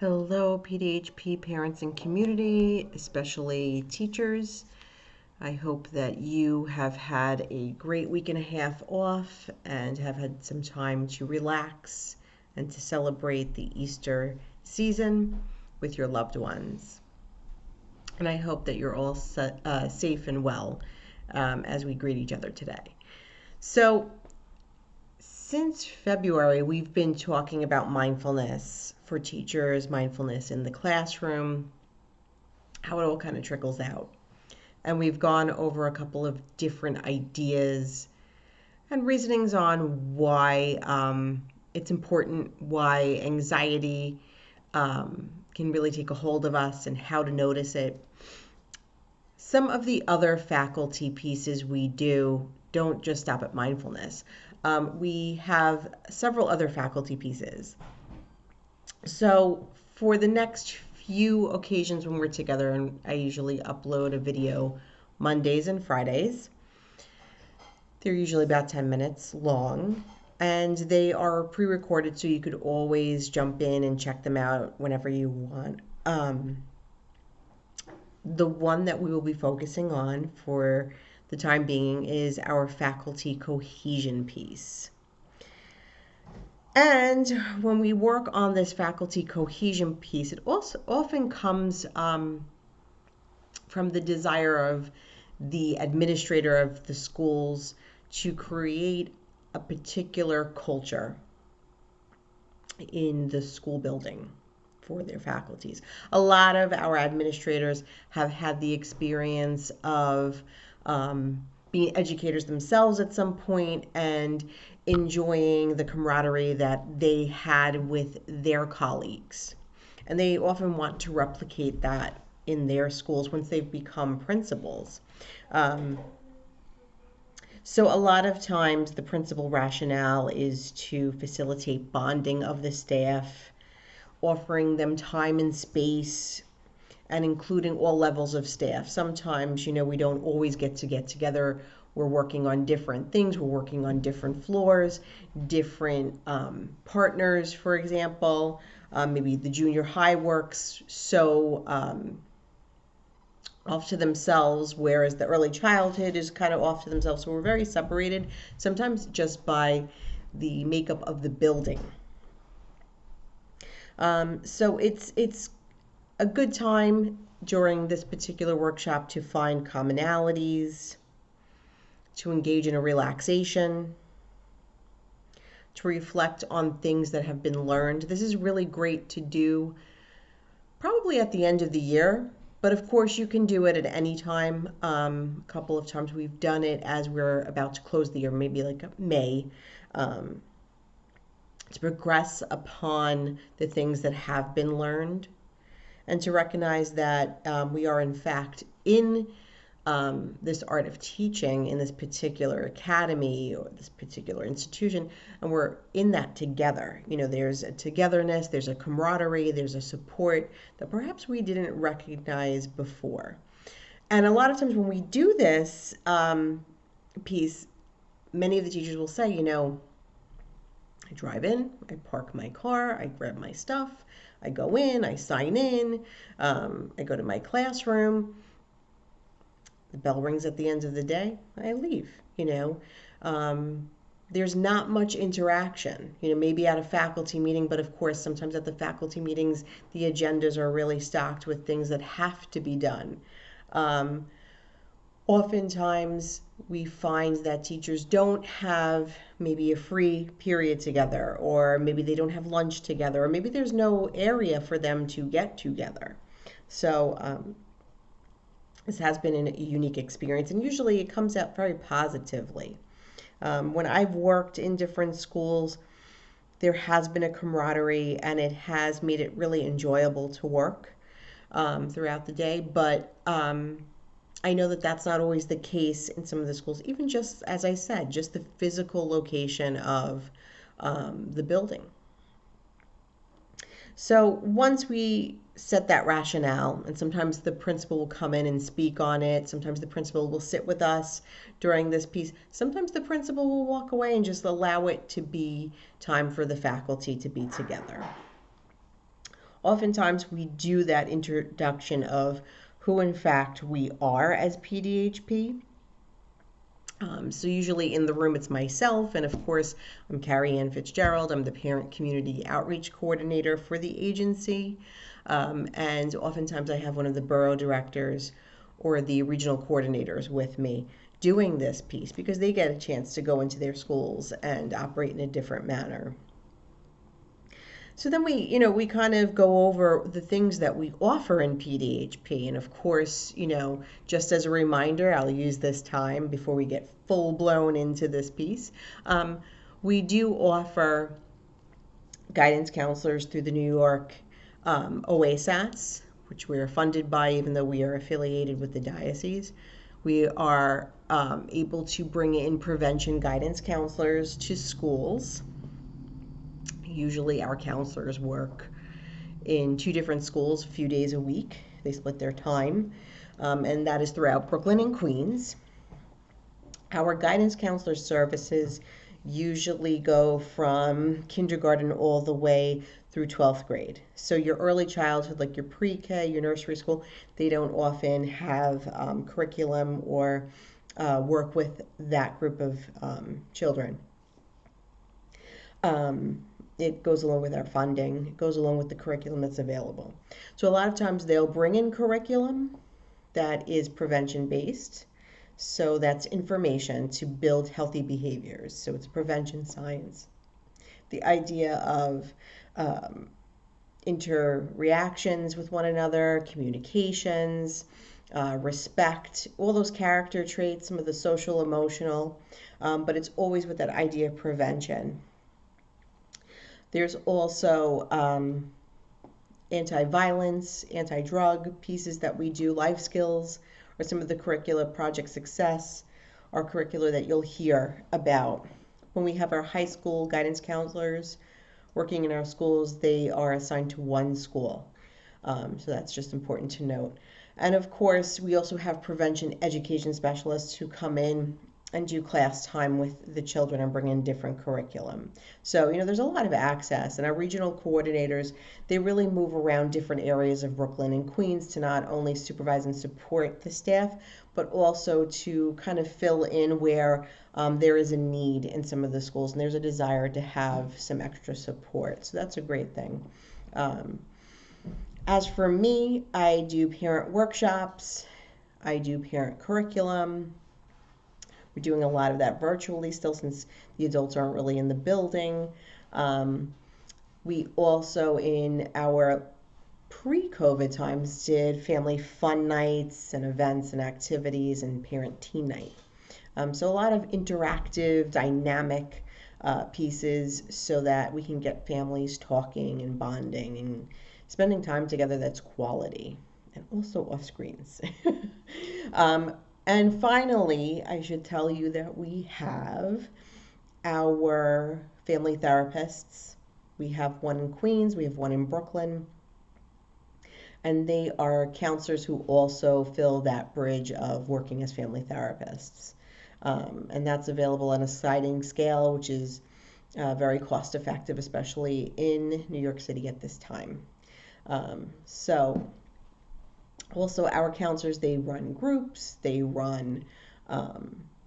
Hello, PDHP parents and community, especially teachers. I hope that you have had a great week and a half off and have had some time to relax and to celebrate the Easter season with your loved ones. And I hope that you're all safe and well as we greet each other today. So, since February, we've been talking about mindfulness for teachers, mindfulness in the classroom, how it all kind of trickles out. And we've gone over a couple of different ideas and reasonings on why it's important, why anxiety can really take a hold of us and how to notice it. Some of the other faculty pieces we do don't just stop at mindfulness. We have several other faculty pieces. So for the next few occasions when we're together, and I usually upload a video Mondays and Fridays, they're usually about 10 minutes long, and they are pre-recorded so you could always jump in and check them out whenever you want. The one that we will be focusing on for the time being is our faculty cohesion piece. And when we work on this faculty cohesion piece, it also often comes from the desire of the administrator of the schools to create a particular culture in the school building for their faculties. A lot of our administrators have had the experience of being educators themselves at some point and enjoying the camaraderie that they had with their colleagues. And they often want to replicate that in their schools once they've become principals. So a lot of times the principal rationale is to facilitate bonding of the staff, offering them time and space, and including all levels of staff. Sometimes, we don't always get together. We're working on different things. We're working on different floors, different partners, for example. Maybe the junior high works so off to themselves, whereas the early childhood is kind of off to themselves. So we're very separated, sometimes just by the makeup of the building. So it's a good time during this particular workshop to find commonalities, to engage in a relaxation, to reflect on things that have been learned. This is really great to do probably at the end of the year, but of course you can do it at any time. A couple of times we've done it as we're about to close the year, maybe like May, to progress upon the things that have been learned and to recognize that we are in fact in this art of teaching in this particular academy or this particular institution, and we're in that together. There's a togetherness, there's a camaraderie, there's a support that perhaps we didn't recognize before. And a lot of times when we do this piece, many of the teachers will say, I drive in, I park my car, I grab my stuff, I go in, I sign in, I go to my classroom. The bell rings at the end of the day, I leave. There's not much interaction, maybe at a faculty meeting, but of course, sometimes at the faculty meetings, the agendas are really stocked with things that have to be done. Oftentimes, we find that teachers don't have maybe a free period together, or maybe they don't have lunch together, or maybe there's no area for them to get together. So this has been a unique experience, and usually it comes out very positively. When I've worked in different schools, there has been a camaraderie, and it has made it really enjoyable to work throughout the day. But I know that that's not always the case in some of the schools, even just, as I said, just the physical location of the building. So once we set that rationale, and sometimes the principal will come in and speak on it, sometimes the principal will sit with us during this piece, sometimes the principal will walk away and just allow it to be time for the faculty to be together. Oftentimes we do that introduction of who in fact we are as PDHP. So usually in the room it's myself, and of course I'm Carrie Ann Fitzgerald. I'm the Parent Community Outreach Coordinator for the agency, and oftentimes I have one of the borough directors or the regional coordinators with me doing this piece because they get a chance to go into their schools and operate in a different manner. So then we kind of go over the things that we offer in PDHP. And of course, just as a reminder, I'll use this time before we get full blown into this piece. We do offer guidance counselors through the New York OASATs, which we are funded by, even though we are affiliated with the diocese. We are able to bring in prevention guidance counselors to schools. Usually our counselors work in 2 different schools a few days a week. They split their time, and that is throughout Brooklyn and Queens. Our guidance counselor services usually go from kindergarten all the way through 12th grade. So your early childhood, like your pre-K, your nursery school, they don't often have curriculum or work with that group of children. It goes along with our funding. It goes along with the curriculum that's available. So a lot of times they'll bring in curriculum that is prevention based. So that's information to build healthy behaviors. So it's prevention science. The idea of interreactions with one another, communications, respect, all those character traits, some of the social, emotional, but it's always with that idea of prevention. There's also anti-violence, anti-drug pieces that we do, life skills, or some of the curricula, Project Success, our curricula that you'll hear about. When we have our high school guidance counselors working in our schools, they are assigned to one school. So that's just important to note. And of course, we also have prevention education specialists who come in and do class time with the children and bring in different curriculum. So, there's a lot of access, and our regional coordinators, they really move around different areas of Brooklyn and Queens to not only supervise and support the staff, but also to kind of fill in where there is a need in some of the schools and there's a desire to have some extra support. So that's a great thing. As for me, I do parent workshops, I do parent curriculum. We're doing a lot of that virtually still since the adults aren't really in the building. We also, in our pre-COVID times, did family fun nights and events and activities and parent teen night. So a lot of interactive, dynamic pieces so that we can get families talking and bonding and spending time together that's quality and also off screens. And finally, I should tell you that we have our family therapists. We have one in Queens, we have one in Brooklyn, and they are counselors who also fill that bridge of working as family therapists. And that's available on a sliding scale, which is very cost effective, especially in New York City at this time. So also our counselors, they run groups, they run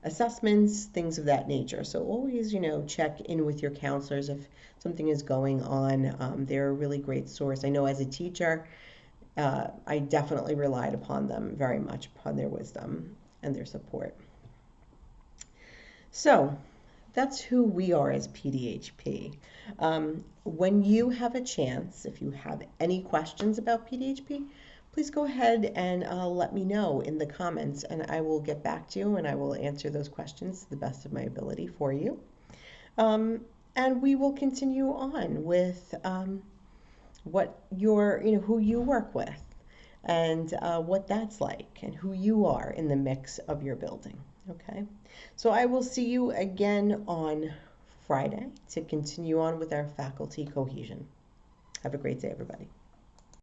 assessments, things of that nature. So always, check in with your counselors if something is going on. They're a really great source. I know as a teacher, I definitely relied upon them very much, upon their wisdom and their support. So that's who we are as PDHP. When you have a chance, if you have any questions about PDHP, please go ahead and let me know in the comments, and I will get back to you and I will answer those questions to the best of my ability for you. And we will continue on with what who you work with and what that's like and who you are in the mix of your building. Okay, so I will see you again on Friday to continue on with our faculty cohesion. Have a great day, everybody.